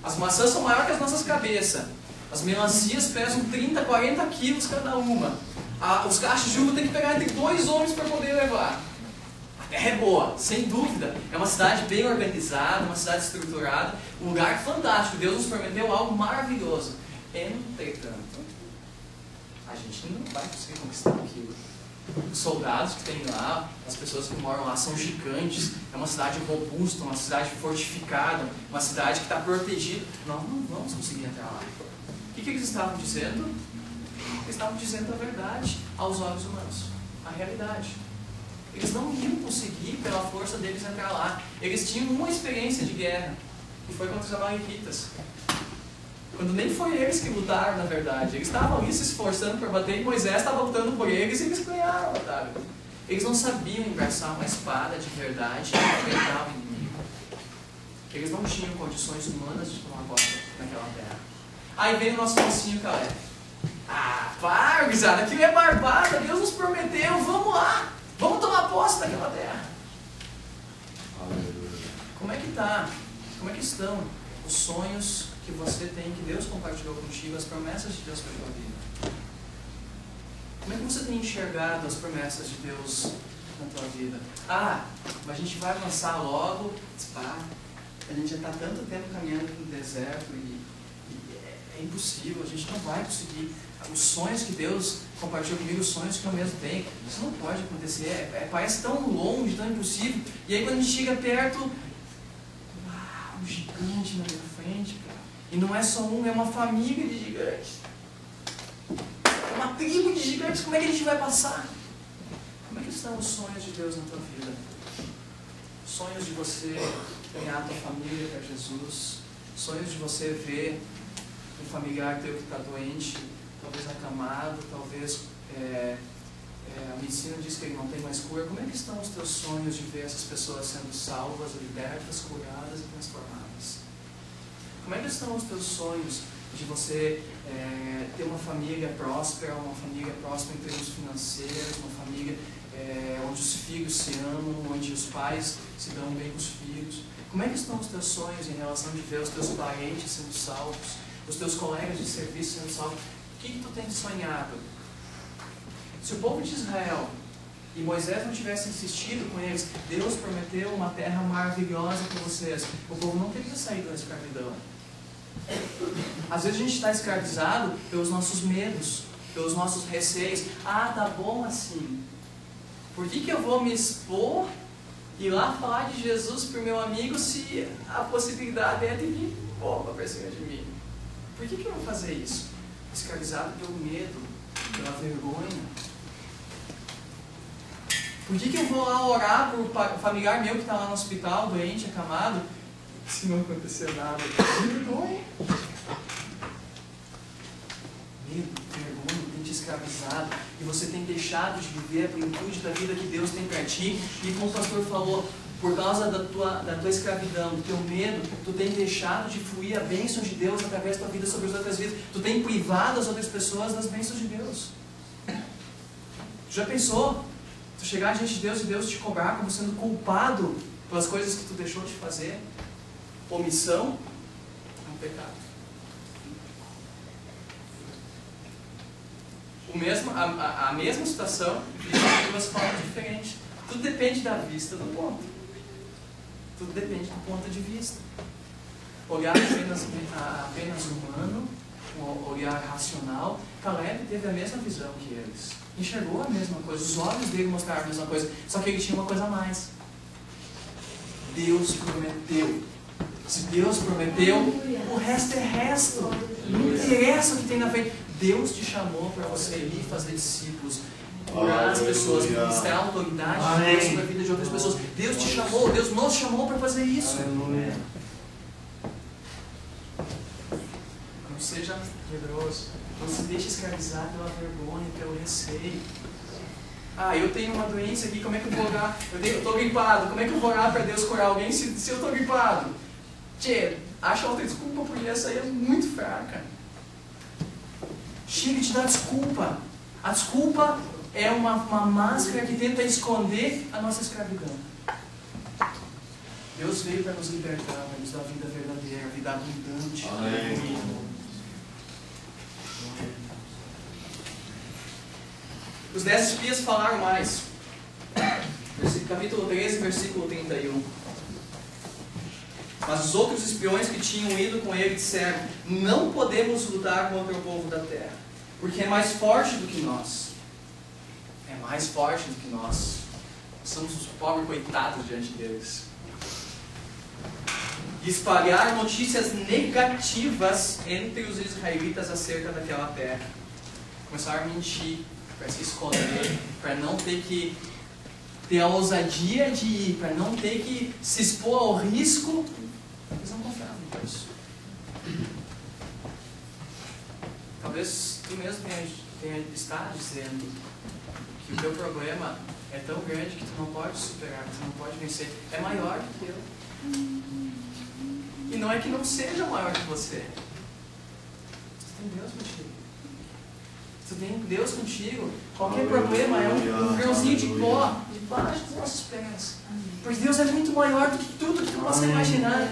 [SPEAKER 1] As maçãs são maiores que as nossas cabeças. As melancias pesam 30, 40 quilos cada uma. Os cachos de uva tem que pegar entre 2 homens para poder levar. A terra é boa, sem dúvida. É uma cidade bem organizada, uma cidade estruturada, um lugar fantástico. Deus nos prometeu algo maravilhoso. Entretanto, a gente não vai conseguir conquistar aquilo. Os soldados que tem lá, as pessoas que moram lá são gigantes. É uma cidade robusta, uma cidade fortificada, uma cidade que está protegida. Nós não vamos conseguir entrar lá. O que eles estavam dizendo? Eles estavam dizendo a verdade aos olhos humanos, a realidade. Eles não iam conseguir, pela força deles, entrar lá. Eles tinham uma experiência de guerra, que foi contra os amalequitas. Quando nem foi eles que lutaram, na verdade. Eles estavam ali se esforçando para bater, e Moisés estava lutando por eles, e eles ganharam a batalha. Eles não sabiam embraçar uma espada de verdade e enfrentar o inimigo. Eles não tinham condições humanas de tomar conta naquela terra. Aí veio o nosso mocinho Caleb. Para, gurizada, aquilo é barbada, Deus nos prometeu, vamos lá, vamos tomar posse daquela terra. Como é que tá? Como é que estão os sonhos que você tem, que Deus compartilhou contigo, as promessas de Deus para a tua vida? Como é que você tem enxergado as promessas de Deus na tua vida? Mas a gente vai avançar logo. A gente já está tanto tempo caminhando no deserto e é impossível, a gente não vai conseguir. Os sonhos que Deus compartilhou comigo, os sonhos que eu mesmo tenho, isso não pode acontecer, parece tão longe, tão impossível. E aí quando a gente chega perto, um gigante na minha frente, cara. E não é só um, é uma família de gigantes. É uma tribo de gigantes, como é que a gente vai passar? Como é que estão os sonhos de Deus na tua vida? Sonhos de você ganhar a tua família para Jesus, sonhos de você ver um familiar teu que está doente, talvez acamado, talvez a medicina diz que ele não tem mais cura. Como é que estão os teus sonhos de ver essas pessoas sendo salvas, libertas, curadas e transformadas? Como é que estão os teus sonhos de você ter uma família próspera em termos financeiros, uma família onde os filhos se amam, onde os pais se dão bem com os filhos? Como é que estão os teus sonhos em relação de ver os teus parentes sendo salvos, os teus colegas de serviço sendo salvos? O que tu tens sonhado? Se o povo de Israel e Moisés não tivesse insistido com eles, Deus prometeu uma terra maravilhosa para vocês, o povo não teria saído da escravidão. Às vezes a gente está escravizado pelos nossos medos, pelos nossos receios. Tá bom assim. Por que eu vou me expor e lá falar de Jesus para o meu amigo se a possibilidade é de vir bomba para cima de mim? Por que eu vou fazer isso? Escravizado pelo medo, pela vergonha. Por que eu vou lá orar por um familiar meu que está lá no hospital, doente, acamado, se não acontecer nada? Vergonha. Medo, vergonha, tem te escravizado. E você tem deixado de viver a plenitude da vida que Deus tem para ti. E como o pastor falou, por causa da tua escravidão, do teu medo, tu tem deixado de fluir a bênção de Deus através da tua vida sobre as outras vidas. Tu tem privado as outras pessoas das bênçãos de Deus. Já pensou? Tu chegar diante de Deus e Deus te cobrar como sendo culpado pelas coisas que tu deixou de fazer? Omissão é um pecado. A mesma situação de duas formas diferentes. Tudo depende da vista do ponto. Tudo depende do ponto de vista. Olhar apenas humano, um olhar racional. Caleb teve a mesma visão que eles. Enxergou a mesma coisa. Os olhos dele mostraram a mesma coisa. Só que ele tinha uma coisa a mais. Deus prometeu. Se Deus prometeu, o resto é resto. Não interessa o que tem na frente. Deus te chamou para você ir fazer discípulos, curar as pessoas, ministrar a autoridade de Deus sobre a vida de outras pessoas. Deus te chamou, Deus nos chamou para fazer isso. Não seja medroso. Não se deixe escravizar pela vergonha, pelo receio. Eu tenho uma doença aqui, como é que eu vou orar? Eu estou gripado, como é que eu vou orar para Deus curar alguém se eu estou gripado? Acha outra desculpa, porque essa aí é muito fraca. Chega de dar desculpa. A desculpa é uma máscara que tenta esconder a nossa escravidão. Deus veio para nos libertar, para nos dar a vida verdadeira, a vida abundante. Amém. Os 10 espias falaram mais. Capítulo 13, versículo 31. Mas os outros espiões que tinham ido com ele disseram: não podemos lutar contra o povo da terra, porque é mais forte do que nós. É mais forte do que nós. Somos os pobres coitados diante deles. E espalharam notícias negativas entre os israelitas acerca daquela terra. Começaram a mentir, para se esconder, para não ter que ter a ousadia de ir, para não ter que se expor ao risco. Eles não confiavam em Deus. Talvez tu mesmo tenha estado dizendo que o teu problema é tão grande que tu não pode superar, que tu não pode vencer. É maior do que eu. E não é que não seja maior que você. Tu tem Deus contigo. Tu tem Deus contigo. Qualquer problema é um grãozinho de pó debaixo dos nossos pés. Porque Deus é muito maior do que tudo que tu possa imaginar.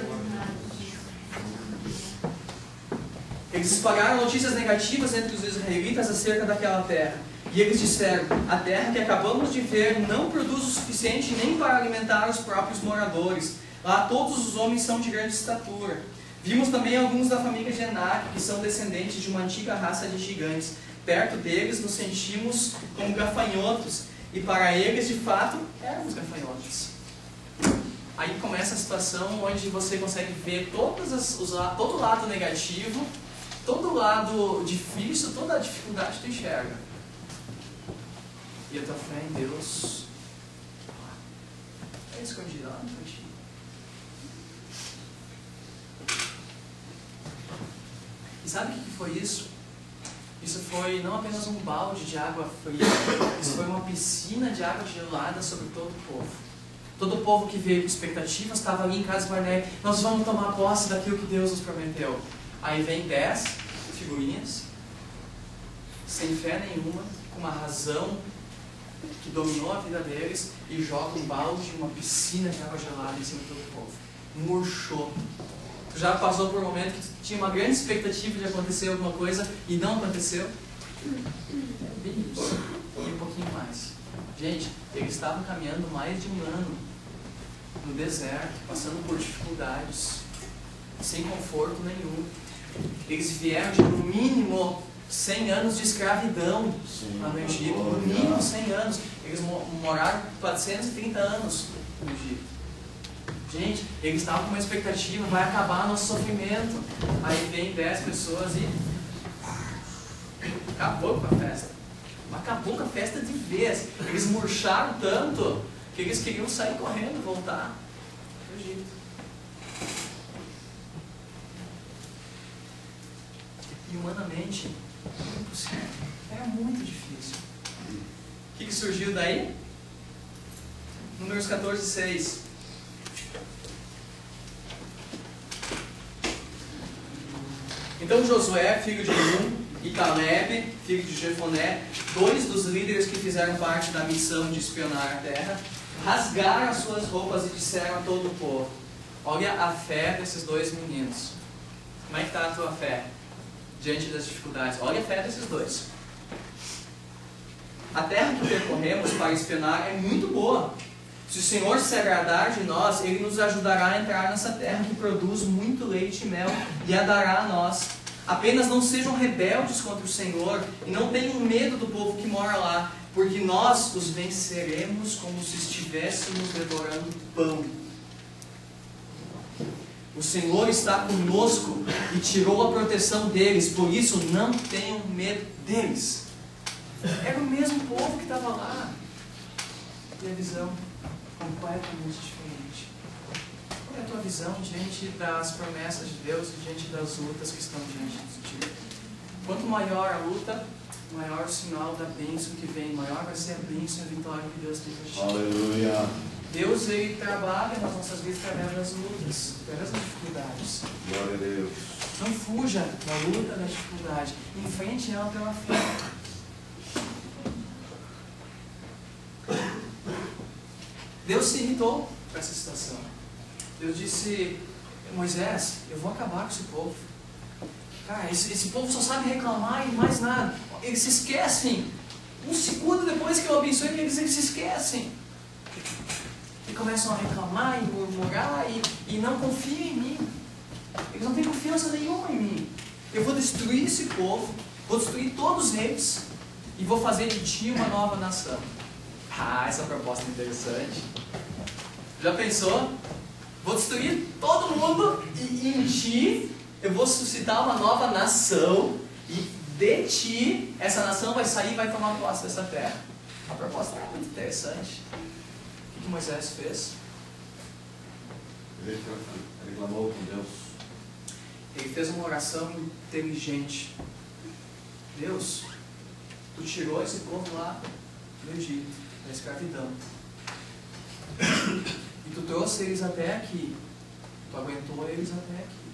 [SPEAKER 1] Eles espalharam notícias negativas entre os israelitas acerca daquela terra. E eles disseram: a terra que acabamos de ver não produz o suficiente nem para alimentar os próprios moradores. Lá todos os homens são de grande estatura. Vimos também alguns da família de Enac, que são descendentes de uma antiga raça de gigantes. Perto deles nos sentimos como gafanhotos, e para eles, de fato, éramos gafanhotos. Aí começa a situação onde você consegue ver todo o lado negativo, todo o lado difícil, toda a dificuldade que tu enxerga. E a tua fé em Deus é escondida lá no cantinho. E sabe o que foi isso? Isso foi não apenas um balde de água fria, isso foi uma piscina de água gelada sobre todo o povo. Todo o povo que veio com expectativas estava ali em casa de Barnabé: nós vamos tomar posse daquilo que Deus nos prometeu. Aí vem 10 figurinhas, sem fé nenhuma, com uma razão que dominou a vida deles, e joga um balde, uma piscina de água gelada em cima de todo o povo. Murchou. Tu já passou por um momento que tu tinha uma grande expectativa de acontecer alguma coisa e não aconteceu? Bem isso. E um pouquinho mais. Gente, eles estavam caminhando mais de um ano no deserto, passando por dificuldades, sem conforto nenhum. Eles vieram de no mínimo 100 anos de escravidão lá no Egito. No mínimo 100 anos. Eles moraram 430 anos no Egito. Gente, eles estavam com uma expectativa: vai acabar nosso sofrimento. Aí vem 10 pessoas e acabou com a festa. Acabou com a festa de vez. Eles murcharam tanto que eles queriam sair correndo e voltar para o Egito. E humanamente, é impossível. Era muito difícil. O que surgiu daí? Números 14, 6. Então Josué, filho de Nun, e Caleb, filho de Jefoné, 2 dos líderes que fizeram parte da missão de espionar a terra, rasgaram as suas roupas e disseram a todo o povo: olha a fé desses 2 meninos. Como é que está a tua fé diante das dificuldades? Olha a fé desses 2. A terra que percorremos para espionar é muito boa. Se o Senhor se agradar de nós, Ele nos ajudará a entrar nessa terra que produz muito leite e mel e a dará a nós. Apenas não sejam rebeldes contra o Senhor e não tenham medo do povo que mora lá, porque nós os venceremos como se estivéssemos devorando pão. O Senhor está conosco e tirou a proteção deles, por isso não tenham medo deles. Era o mesmo povo que estava lá. E a visão completamente diferente. Qual é a tua visão diante das promessas de Deus e diante das lutas que estão diante de ti? Quanto maior a luta, maior o sinal da bênção que vem, maior vai ser a bênção e a vitória que Deus tem para ti.
[SPEAKER 2] Aleluia.
[SPEAKER 1] Deus, Ele trabalha nas nossas vidas através das lutas, através das dificuldades.
[SPEAKER 2] Glória a Deus.
[SPEAKER 1] Não fuja da luta, da dificuldade. Enfrente ela pela fé. Deus se irritou com essa situação. Deus disse: Moisés, eu vou acabar com esse povo. Cara, esse povo só sabe reclamar e mais nada. Eles se esquecem. Um segundo depois que eu abençoe eles se esquecem. E começam a reclamar e murmurar e não confiam em mim. Eles não têm confiança nenhuma em mim. Eu vou destruir esse povo, vou destruir todos eles e vou fazer de ti uma nova nação. Ah, essa proposta é interessante. Já pensou? Vou destruir todo mundo e em ti eu vou suscitar uma nova nação e de ti essa nação vai sair e vai tomar posse dessa terra. A proposta é muito interessante. O que Moisés fez?
[SPEAKER 2] Ele reclamou com Deus.
[SPEAKER 1] Ele fez uma oração inteligente. Deus, tu tirou esse povo lá do Egito, da escravidão. E tu trouxe eles até aqui. Tu aguentou eles até aqui.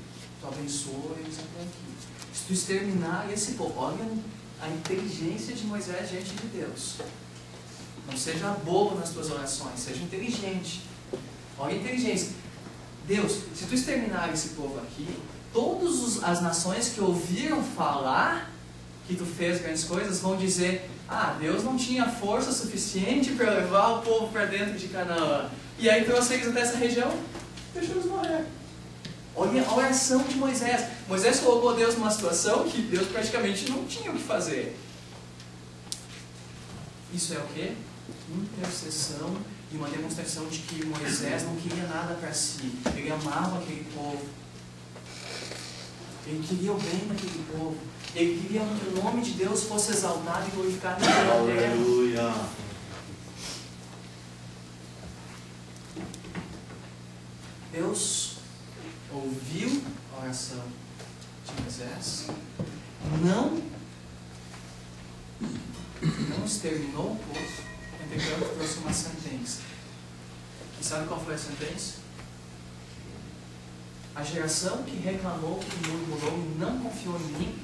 [SPEAKER 1] Tu abençoou eles até aqui. Se tu exterminar esse povo, olha a inteligência de Moisés diante de Deus. Não seja bobo nas tuas orações, seja inteligente. Olha a inteligência. Deus, se tu exterminar esse povo aqui, todas as nações que ouviram falar que tu fez grandes coisas vão dizer: ah, Deus não tinha força suficiente para levar o povo para dentro de Canaã. E aí trouxe eles até essa região, deixou eles morrer. Olha a oração de Moisés. Moisés colocou Deus numa situação que Deus praticamente não tinha o que fazer. Isso é o quê? Intercessão e uma demonstração de que Moisés não queria nada para si. Ele amava aquele povo. Ele queria o bem daquele povo. Ele queria que o nome de Deus fosse exaltado e glorificado na terra.
[SPEAKER 2] Aleluia.
[SPEAKER 1] Deus ouviu a oração de Moisés, não exterminou o povo, entretanto trouxe uma sentença. E sabe qual foi a sentença? A geração que reclamou, que murmurou e não confiou em mim,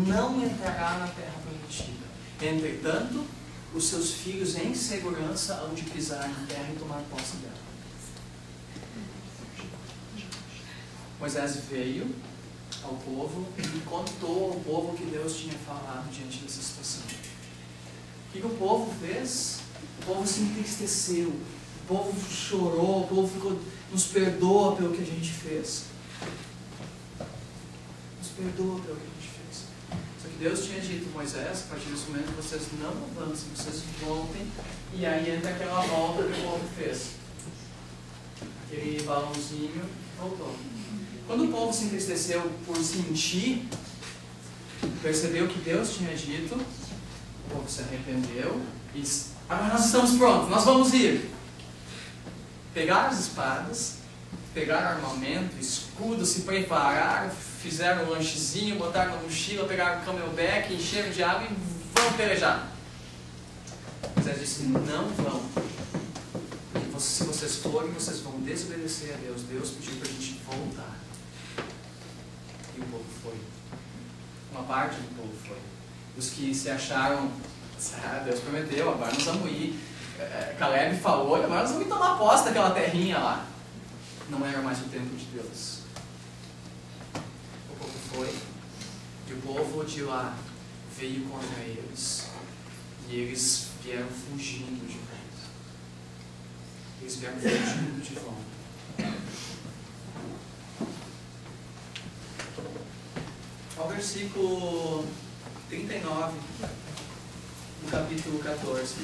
[SPEAKER 1] não entrará na terra prometida. Entretanto, os seus filhos em segurança hão de pisar na terra e tomar posse dela. Moisés veio ao povo e contou ao povo o que Deus tinha falado diante dessa situação. O que o povo fez? O povo se entristeceu, o povo chorou, o povo ficou: nos perdoa pelo que a gente fez. Nos perdoa pelo que a gente fez. Só que Deus tinha dito: Moisés, a partir desse momento vocês não avancem, vocês voltem. E aí entra aquela volta que o povo fez. Aquele balãozinho voltou. Quando o povo se entristeceu por sentir, percebeu que Deus tinha dito, O povo se arrependeu e disse: agora nós estamos prontos, nós vamos ir. Pegaram as espadas, pegaram armamento, escudo, se prepararam, fizeram um lanchezinho, botaram na mochila, pegaram o camelback, encheram de água e vão pelejar. Moisés disse: não vão. Se vocês forem, vocês vão desobedecer a Deus. Deus pediu para a gente voltar. E o povo foi. Uma parte do povo foi. Os que se acharam: Deus prometeu, agora nós vamos ir. Caleb falou, agora nós vamos ir tomar posse daquela terrinha lá. Não era mais o tempo de Deus. O povo foi. E o povo de lá veio contra eles. E eles vieram fugindo de volta. Eles vieram fugindo de volta. Ao versículo 39, no capítulo 14.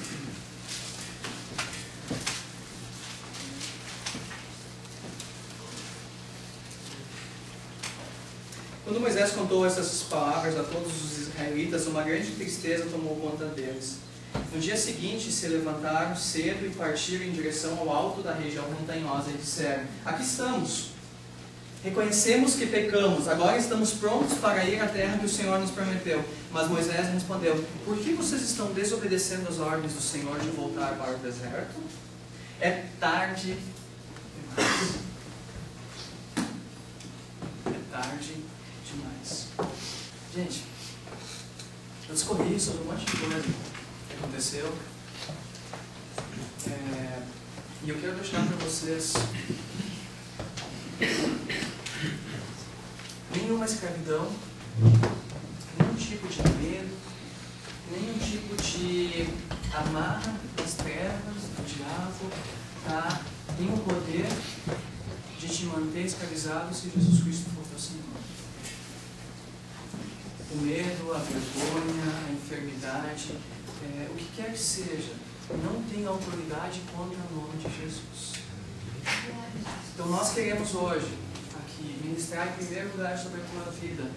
[SPEAKER 1] Quando Moisés contou essas palavras a todos os israelitas, uma grande tristeza tomou conta deles. No dia seguinte, se levantaram cedo e partiram em direção ao alto da região montanhosa e disseram: aqui estamos. Reconhecemos que pecamos, agora estamos prontos para ir à terra que o Senhor nos prometeu. Mas Moisés respondeu: por que vocês estão desobedecendo as ordens do Senhor de voltar para o deserto? É tarde demais. É tarde demais. Gente, eu discorri sobre um monte de coisa que aconteceu. E eu quero deixar para vocês: nenhuma escravidão, nenhum tipo de medo, nenhum tipo de amarra das trevas, do diabo, tem o poder de te manter escravizado se Jesus Cristo for teu Senhor. O medo, a vergonha, a enfermidade, o que quer que seja, não tem autoridade contra o nome de Jesus. Então nós queremos hoje aqui ministrar em primeiro lugar sobre a tua vida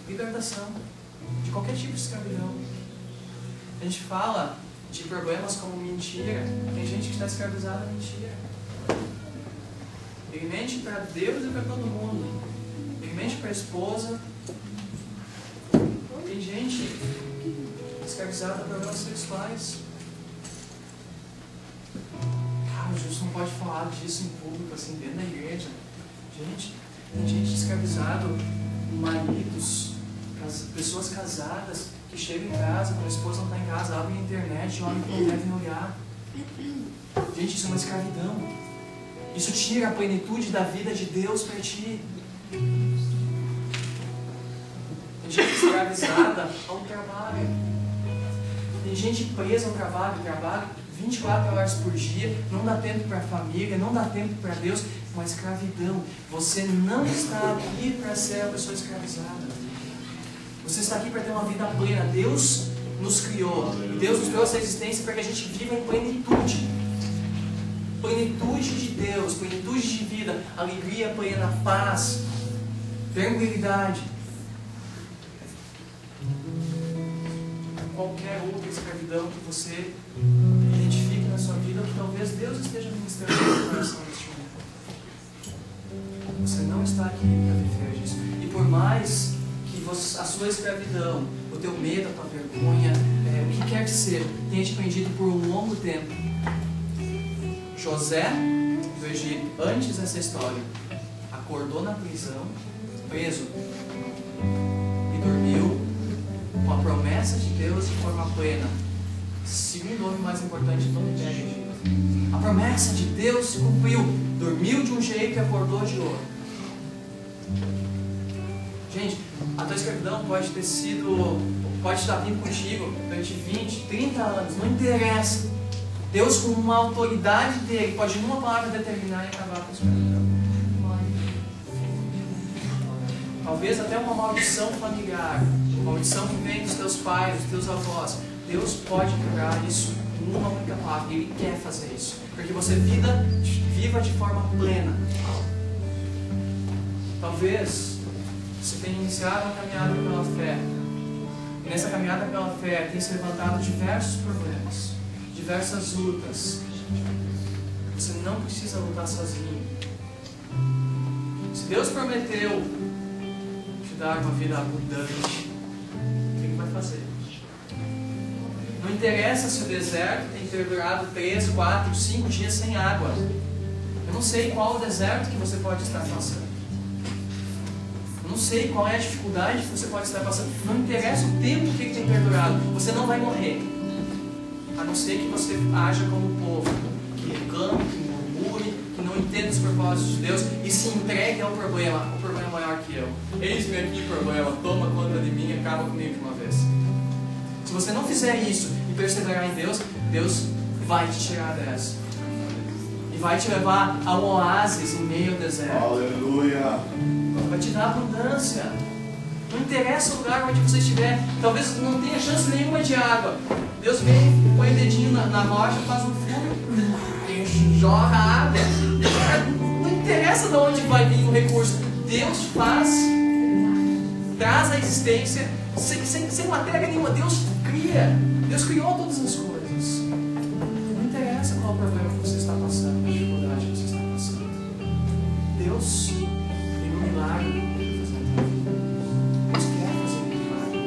[SPEAKER 1] libertação de qualquer tipo de escravidão. A gente fala de problemas como mentira. Tem gente que está escravizada na mentira. Ele mente para Deus e para todo mundo. Ele mente para a esposa. Tem gente escravizada a problemas sexuais. Cara, Jesus não pode falar disso em público, assim, dentro da igreja. Gente, tem gente escravizada, maridos, pessoas casadas que chegam em casa, quando a esposa não está em casa, abrem a internet e olham como devem olhar. Gente, isso é uma escravidão. Isso tira a plenitude da vida de Deus para ti. Tem gente escravizada ao trabalho. Tem gente presa ao trabalho 24 horas por dia, não dá tempo para a família, não dá tempo para Deus. Uma escravidão. Você não está aqui para ser a pessoa escravizada. Você está aqui para ter uma vida plena. Deus nos criou. Deus nos criou essa existência para que a gente viva em plenitude. Plenitude de Deus, plenitude de vida, alegria plena, paz, tranquilidade. Qualquer outra escravidão que você identifique na sua vida, que talvez Deus esteja ministrando no seu coração neste momento. Você não está aqui para viver disso. E por mais que a sua escravidão, o teu medo, a tua vergonha, o que quer que seja, tenha te prendido por um longo tempo. José do Egito, antes dessa história, acordou na prisão, preso, e dormiu com a promessa de Deus de forma plena. Segundo homem mais importante de todo o Império Egito. A promessa de Deus se cumpriu. Dormiu de um jeito e acordou de outro. Gente, a tua escravidão pode estar vindo contigo durante 20, 30 anos, não interessa. Deus, com uma autoridade dele, pode numa palavra determinar e acabar com a escravidão. Talvez até uma maldição familiar, uma maldição que vem dos teus pais, dos teus avós. Deus pode quebrar isso numa única palavra. Ele quer fazer isso, porque você viva de forma plena. Talvez você tenha iniciado uma caminhada pela fé, Nessa caminhada pela fé tem se levantado diversos problemas, diversas lutas. Você não precisa lutar sozinho. Se Deus prometeu te dar uma vida abundante, o que Ele vai fazer? Não interessa se o deserto tem perdurado 3, 4, 5 dias sem água. Eu não sei qual o deserto que você pode estar passando. Eu não sei qual é a dificuldade que você pode estar passando. Não interessa o tempo que tem perdurado. Você não vai morrer. A não ser que você haja como o povo, que reclame, que murmure, que não entenda os propósitos de Deus e se entregue ao problema. O problema é maior que eu. Eis-me aqui, problema. Toma conta de mim e acaba comigo de uma vez. Se você não fizer isso e perseverar em Deus, Deus vai te tirar dessa. E vai te levar a um oásis em meio ao deserto.
[SPEAKER 2] Aleluia.
[SPEAKER 1] Vai te dar abundância. Não interessa o lugar onde você estiver. Talvez não tenha chance nenhuma de água. Deus vem, põe o dedinho na rocha, faz um furo e jorra água. Não interessa de onde vai vir o recurso. Deus faz, traz a existência sem matéria nenhuma. Deus cria. Deus criou todas as coisas. Não interessa qual é o problema que você está passando, a dificuldade que você está passando. Deus tem um milagre para fazer. Deus quer fazer um milagre.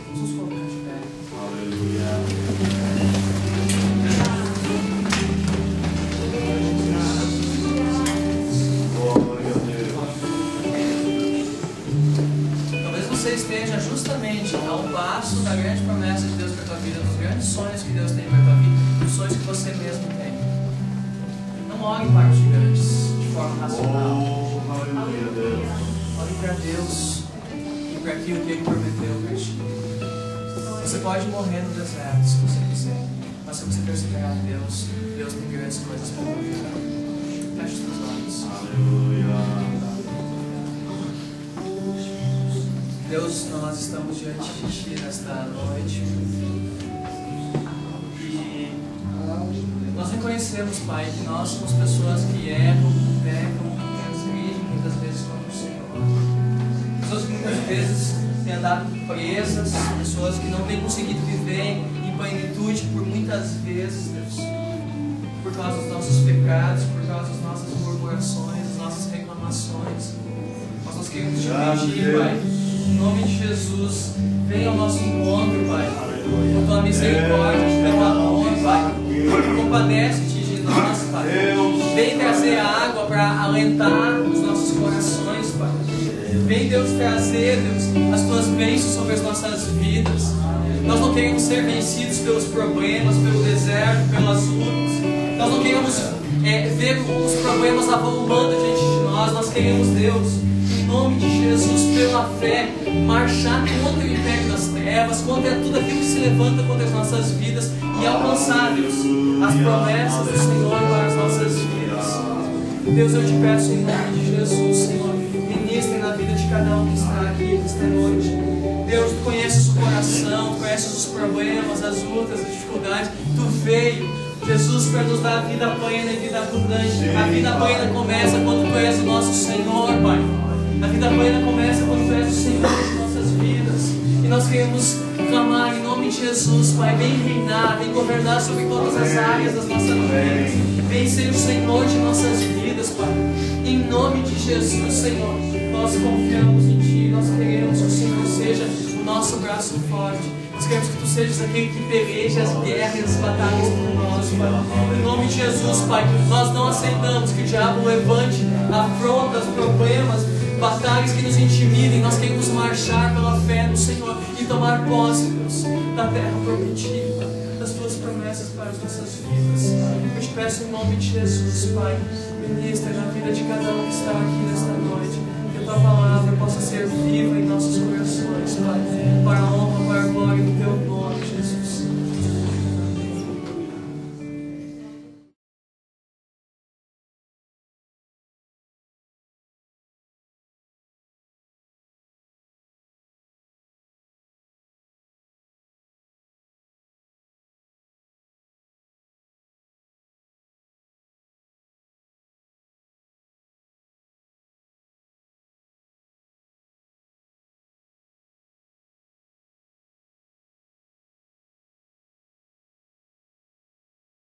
[SPEAKER 1] Vamos nos colocar de pé.
[SPEAKER 2] Aleluia. Glória a Deus.
[SPEAKER 1] Talvez você esteja justamente a um passo da grande promessa de Deus para a tua vida, dos grandes sonhos que Deus tem para a tua vida, dos sonhos que você mesmo tem. Não olhe para os gigantes de forma racional.
[SPEAKER 2] Oh, aleluia, Deus.
[SPEAKER 1] Olhe para Deus e para aquilo que Ele prometeu para ti. Você pode morrer no deserto se você quiser, mas se você perseverar em Deus, Deus tem grandes coisas para tua vida. Feche os teus olhos.
[SPEAKER 2] Aleluia.
[SPEAKER 1] Deus, nós estamos diante de Ti nesta noite e nós reconhecemos, Pai, que nós somos pessoas que erram, pecam, transgridem muitas vezes contra o Senhor. Pessoas que muitas vezes têm andado presas, pessoas que não têm conseguido viver em plenitude por muitas vezes, Deus, por causa dos nossos pecados, por causa das nossas murmurações, das nossas reclamações. Mas nós queremos te pedir, Pai, em nome de Jesus, venha ao nosso encontro, Pai, com tua misericórdia, com tua amor, Pai. Compadece-te de nós, Pai. Vem trazer água para alentar os nossos corações, Pai. Vem, Deus, trazer, Deus, as tuas bênçãos sobre as nossas vidas. Nós não queremos ser vencidos pelos problemas, pelo deserto, pelas lutas. Nós não queremos ver os problemas avolumando diante de nós. Nós queremos, Deus, em nome de Jesus, pela fé, marchar contra o império das trevas, contra tudo aquilo que se levanta contra as nossas vidas e alcançar, Deus, as promessas do Senhor para as nossas vidas. Deus, eu te peço em nome de Jesus, Senhor, ministre na vida de cada um que está aqui nesta noite. Deus, tu conheces o coração, tu conheces os problemas, as lutas, as dificuldades. Tu veio, Jesus, para nos dar a vida plena e vida abundante. A vida plena começa quando tu és o nosso Senhor, Pai. A vida plena começa quando tu és o Senhor de nossas vidas. E nós queremos clamar em nome de Jesus, Pai. Vem reinar, vem governar sobre todas as áreas das nossas vidas. Vem ser o Senhor de nossas vidas, Pai. Em nome de Jesus, Senhor, nós confiamos em Ti. Nós queremos que o Senhor seja o nosso braço forte. Nós queremos que Tu sejas aquele que peleja as guerras e as batalhas por nós, Pai. Em nome de Jesus, Pai, nós não aceitamos que o diabo levante afrontas, problemas, batalhas que nos intimidem. Nós queremos marchar pela fé no Senhor e tomar posse, Deus, da terra prometida, das Tuas promessas para as nossas vidas. Eu te peço em nome de Jesus, Pai, ministra na vida de cada um que está aqui nesta noite, que a Tua palavra possa ser viva em nossos corações, Pai, para a honra, para a glória do Teu